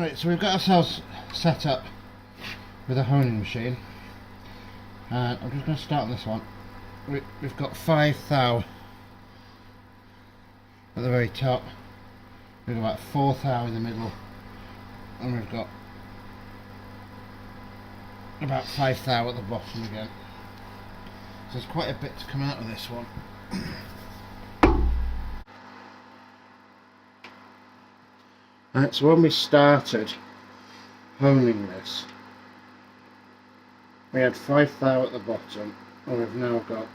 Right, so we've got ourselves set up with a honing machine, and I'm just going to start on this one. We've got 5 thou at the very top, we've got about 4 thou in the middle, and we've got about 5 thou at the bottom again. So there's quite a bit to come out of this one. Right, so when we started honing this, we had 5 thou at the bottom, and we've now got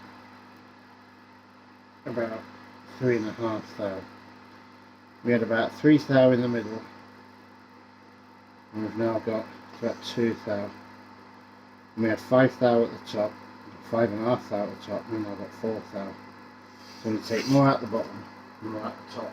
about 3.5 thou. We had about 3 thou in the middle, and we've now got about 2 thou. And we had 5 thou at the top, 5.5 thou at the top, and we've now got 4 thou. So we take more out the bottom and more out the top.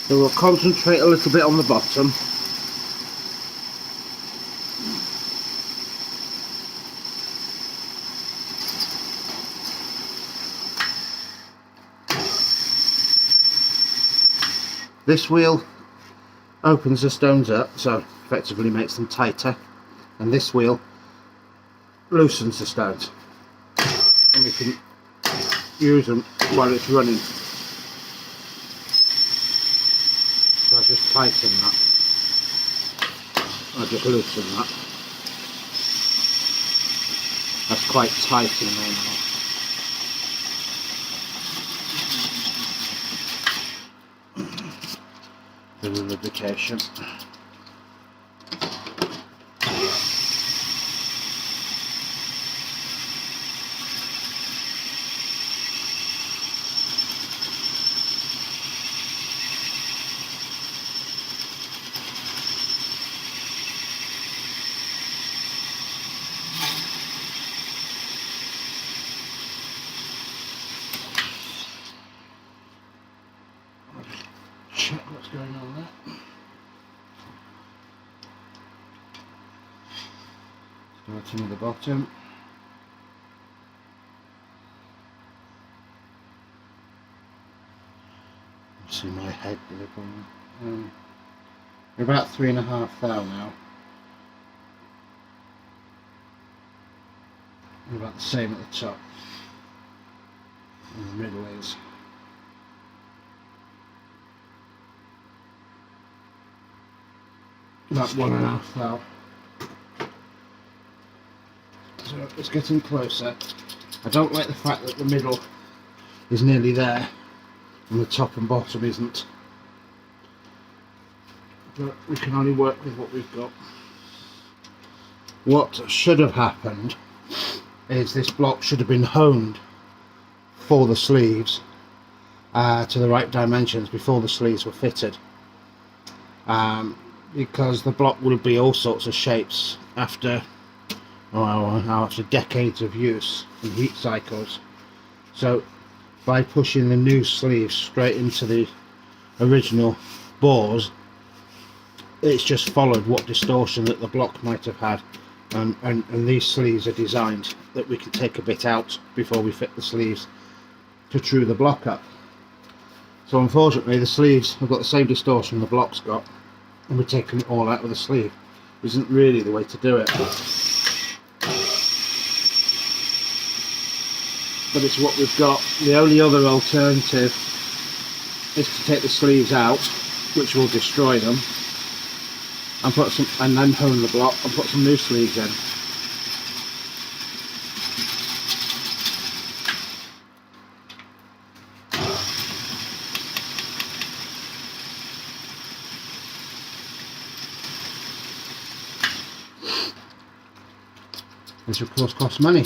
So we'll concentrate a little bit on the bottom. This wheel opens the stones up, so effectively makes them tighter, and this wheel loosens the stones, and we can use them while it's running. So I just tighten that, I just loosen that. That's quite tight in there now. The lubrication. Check what's going on there. Starting at the bottom. See my head with it. We're about 3.5 thou now. We're about the same at the top. And the middle is about 1.5 thou. So it's getting closer. I don't like the fact that the middle is nearly there and the top and bottom isn't. But we can only work with what we've got. What should have happened is this block should have been honed for the sleeves to the right dimensions before the sleeves were fitted. Because the block will be all sorts of shapes after decades of use and heat cycles. So by pushing the new sleeves straight into the original bores, it's just followed what distortion that the block might have had, and these sleeves are designed that we can take a bit out before we fit the sleeves to true the block up. So unfortunately the sleeves have got the same distortion the block's got, and we're taking it all out with the sleeve. Isn't really the way to do it, but it's what we've got. The only other alternative is to take the sleeves out, which will destroy them, and then hone the block and put some new sleeves in. Which of course costs money.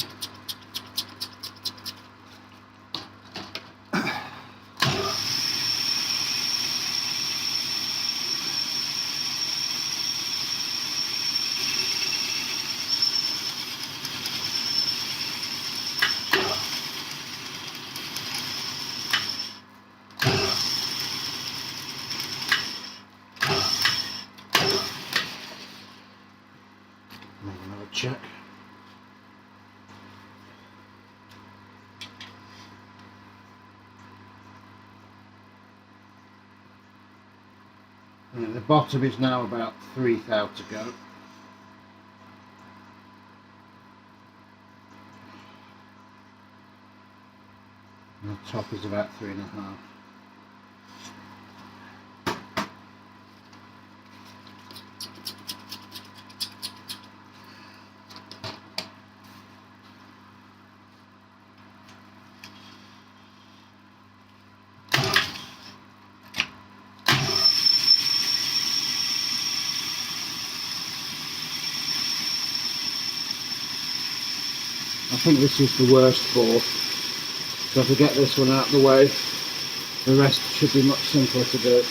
check. And at the bottom is now about 3 thou to go. And the top is about 3.5. I think this is the worst bore, so if we get this one out of the way, the rest should be much simpler to do.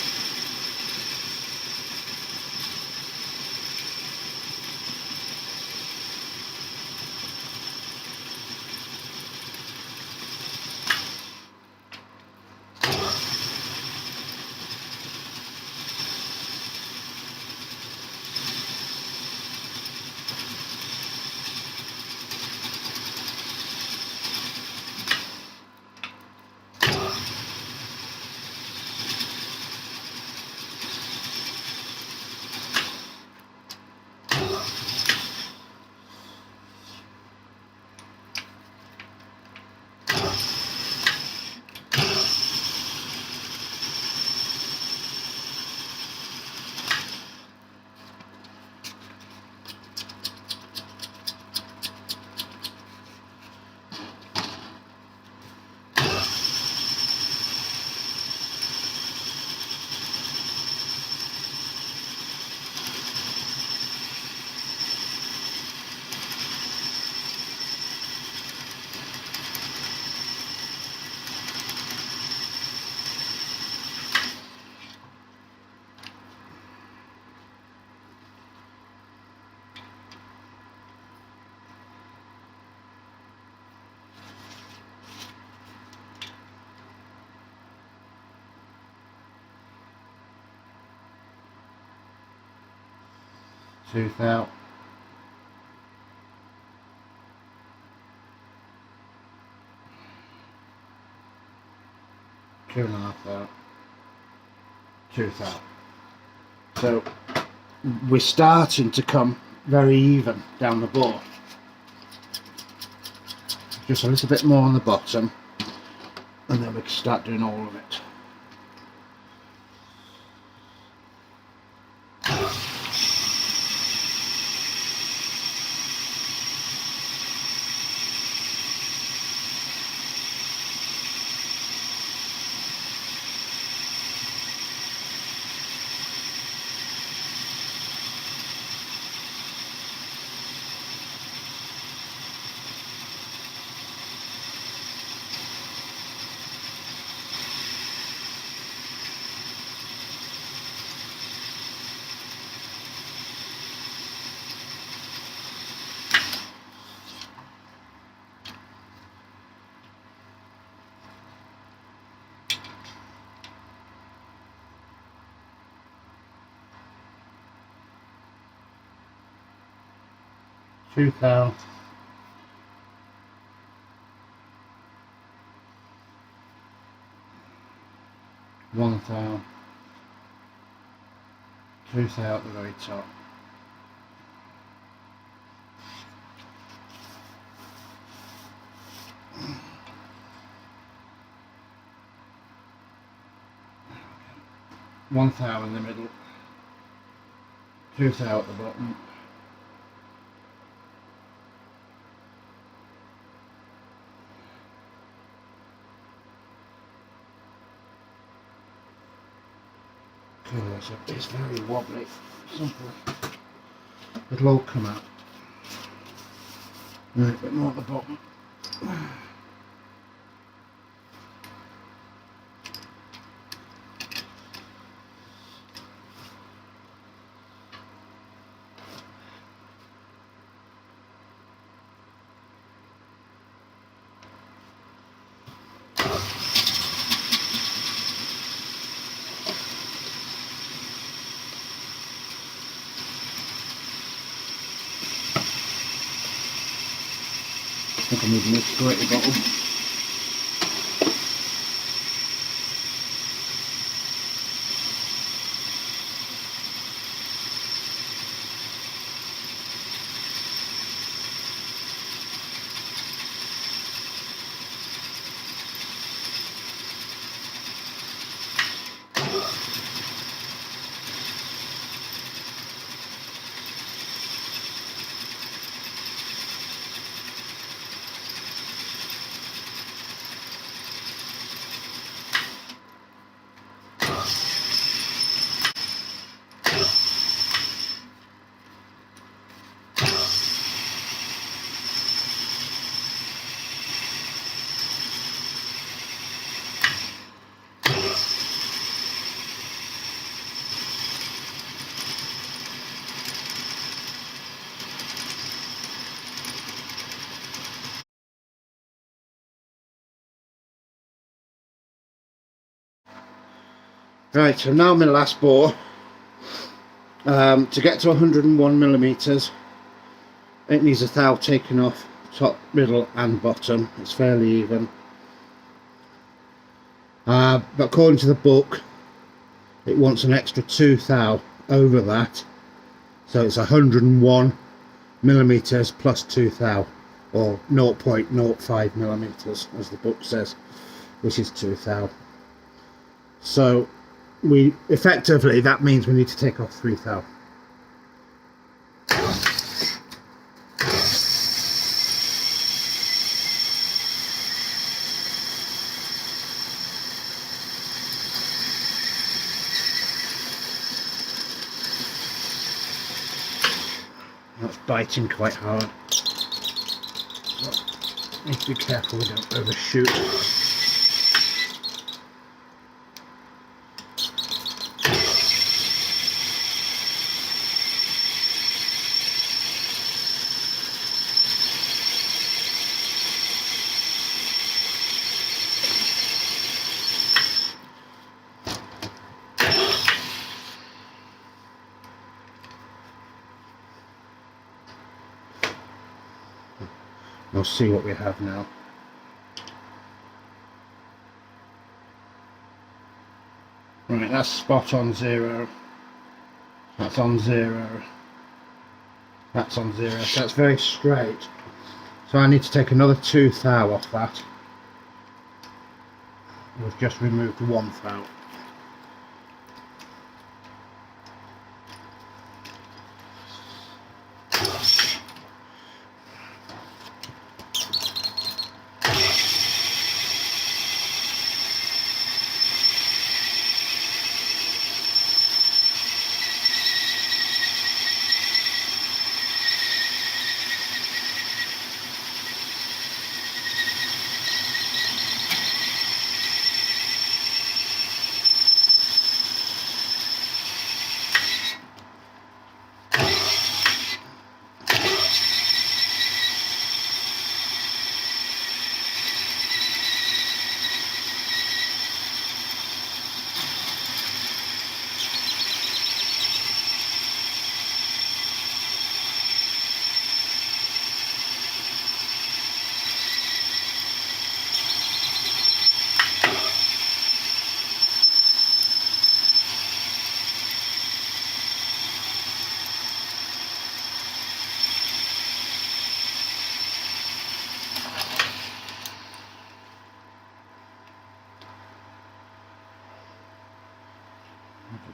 Tooth out. Two and a half out. Tooth out. So we're starting to come very even down the bore. Just a little bit more on the bottom, and then we can start doing all of it. Tooth out. One thou. Tooth out the very top. One thou in the middle. Tooth out the bottom. It's very wobbly. Simple. It'll all come out. Right, a bit more at the bottom. think I'm using this gritty bottle. Right, so now my last bore. To get to 101 millimeters, it needs a thou taken off top, middle and bottom. It's fairly even. But according to the book, it wants an extra 2 thou over that. So it's 101 millimeters plus 2 thou, or 0.05 millimeters as the book says, which is 2 thou. So we effectively, that means we need to take off 3 thou. That's biting quite hard. Need to be careful we don't overshoot. We'll see what we have now. Right, that's spot on 0. That's on 0. That's on 0. So that's very straight. So I need to take another 2 thou off that. We've just removed 1 thou.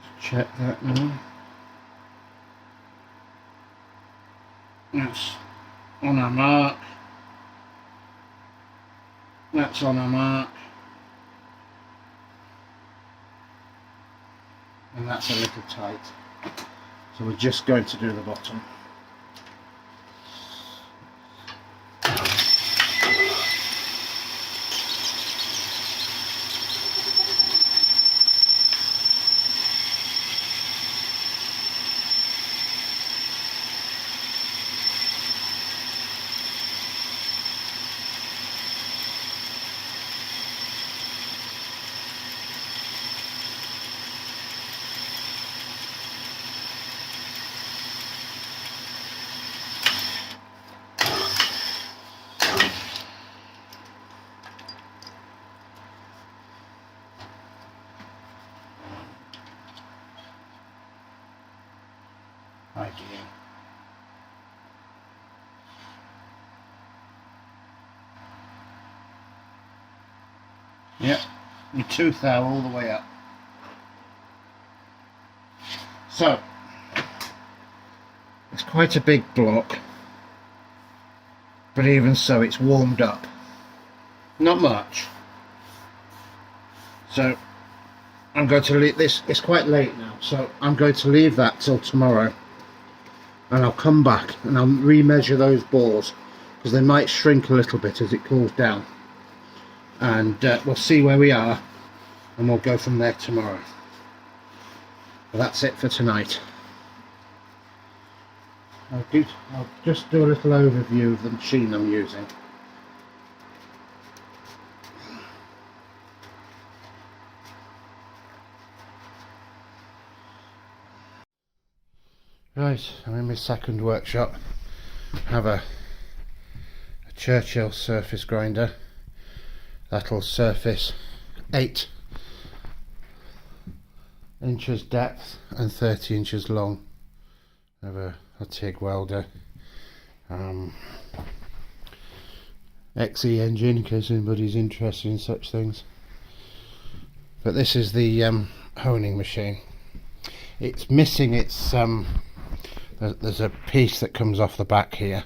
Just check that now. That's on our mark. That's on our mark. And that's a little tight. So we're just going to do the bottom. idea. Yep, your tooth there all the way up. So, it's quite a big block, but even so it's warmed up. Not much. So, I'm going to leave this, it's quite late now, so I'm going to leave that till tomorrow. And I'll come back and I'll remeasure those bores, because they might shrink a little bit as it cools down. And we'll see where we are, and we'll go from there tomorrow. But that's it for tonight. I'll just do a little overview of the machine I'm using. Right, I'm in my second workshop. I have a Churchill surface grinder. That'll surface 8 inches depth and 30 inches long. I have a TIG welder. XE engine, in case anybody's interested in such things. But this is the honing machine. It's missing its there's a piece that comes off the back here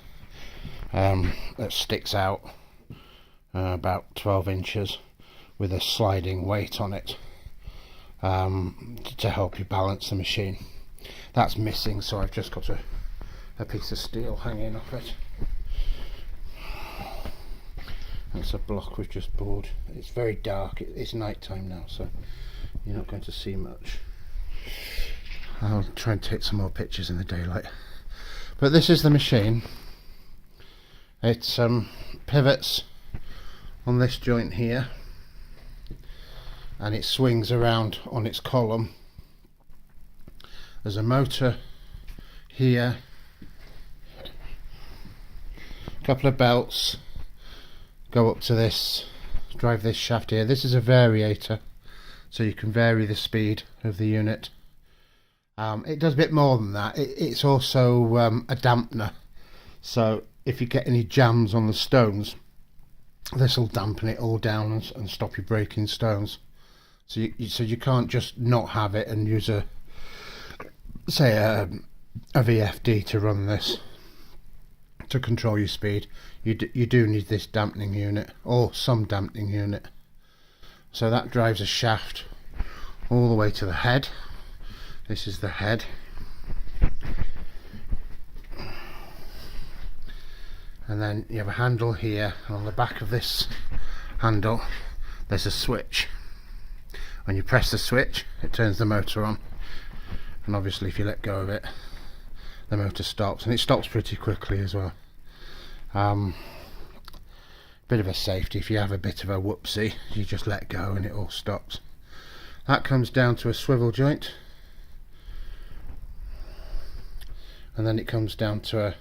that sticks out about 12 inches with a sliding weight on it to help you balance the machine. That's missing, so I've just got a piece of steel hanging off it. That's a block we've just bored. It's very dark, it's night time now, so you're not going to see much. I'll try and take some more pictures in the daylight. But this is the machine. It's pivots on this joint here, and it swings around on its column. There's a motor here, a couple of belts go up to this, drive this shaft here. This is a variator, so you can vary the speed of the unit. It does a bit more than that. It's also a dampener, so if you get any jams on the stones, this will dampen it all down and stop you breaking stones. So you can't just not have it and use a VFD to run this to control your speed. You do need this dampening unit, or some dampening unit. So that drives a shaft all the way to the head. This is the head. And then you have a handle here, and on the back of this handle there's a switch. When you press the switch, it turns the motor on, and obviously if you let go of it, the motor stops, and it stops pretty quickly as well. Bit of a safety. If you have a bit of a whoopsie, you just let go and it all stops. That comes down to a swivel joint, and then it comes down to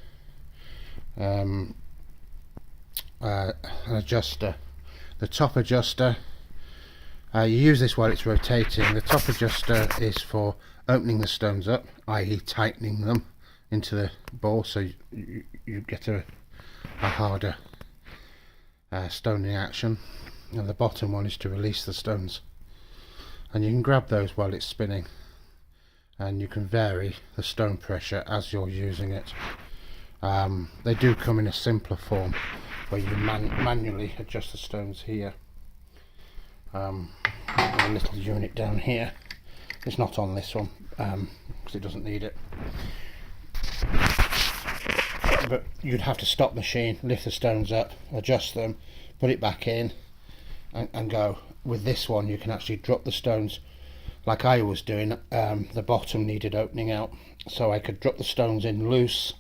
an adjuster. The top adjuster, you use this while it's rotating. The top adjuster is for opening the stones up, i.e. tightening them into the bore, so you get a harder stoning action. And the bottom one is to release the stones, and you can grab those while it's spinning, and you can vary the stone pressure as you're using it. They do come in a simpler form where you manually adjust the stones here. A little unit down here. It's not on this one because it doesn't need it. But you'd have to stop the machine, lift the stones up, adjust them, put it back in, and go. With this one you can actually drop the stones like I was doing. The bottom needed opening out, so I could drop the stones in loose,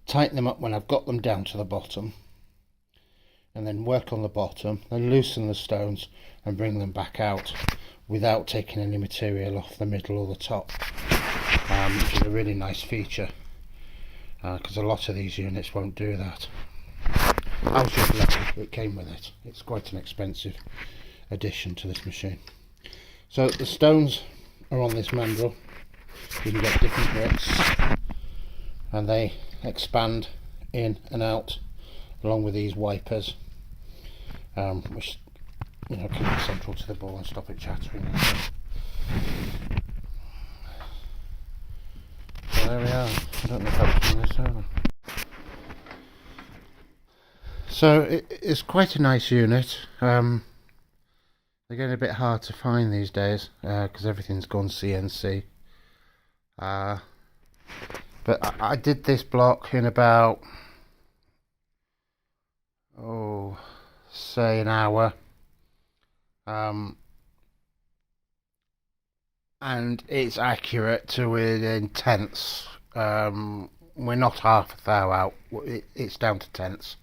tighten them up when I've got them down to the bottom, and then work on the bottom, then loosen the stones and bring them back out without taking any material off the middle or the top, which is a really nice feature, because a lot of these units won't do that. I was just lucky it came with it. It's quite an expensive addition to this machine. So the stones are on this mandrel. You can get different widths. and they expand in and out along with these wipers, which keep it central to the ball and stop it chattering. So there we are. I don't know if I've done this over. So it's quite a nice unit. They're getting a bit hard to find these days because everything's gone CNC. But I did this block in about, say an hour. And it's accurate to within tenths. We're not half a thou out. It's down to tenths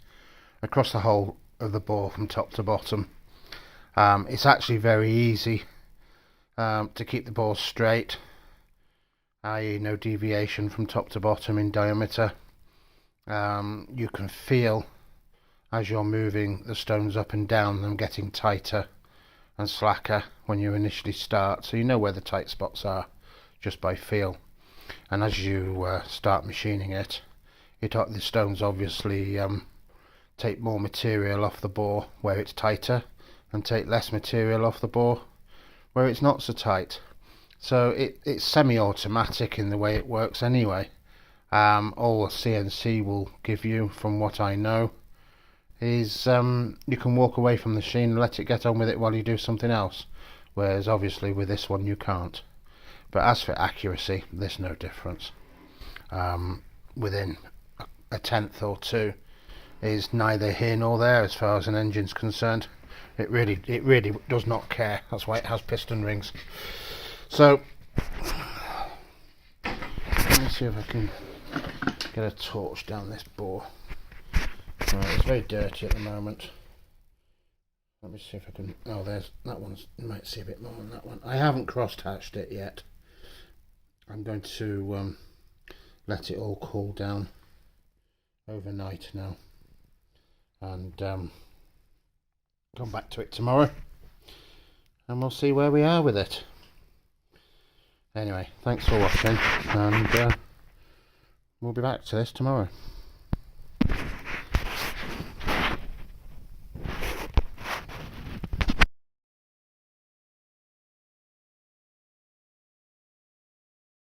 across the whole of the bore from top to bottom. It's actually very easy to keep the ball straight, i.e. no deviation from top to bottom in diameter. You can feel as you're moving the stones up and down them getting tighter and slacker when you initially start, so you know where the tight spots are just by feel. And as you start machining it, the stones obviously take more material off the bore where it's tighter and take less material off the bore where it's not so tight. So it's semi-automatic in the way it works anyway. All CNC will give you, from what I know, is you can walk away from the machine and let it get on with it while you do something else, whereas obviously with this one you can't. But as for accuracy, there's no difference. Within a tenth or two is neither here nor there as far as an engine's concerned. It really does not care. That's why it has piston rings. So let me see if I can get a torch down this bore. It's very dirty at the moment. Let me see if I can. Oh, there's that one. You might see a bit more on that one. I haven't cross-hatched it yet. I'm going to let it all cool down overnight now, and come back to it tomorrow, and we'll see where we are with it. Anyway, thanks for watching, and we'll be back to this tomorrow.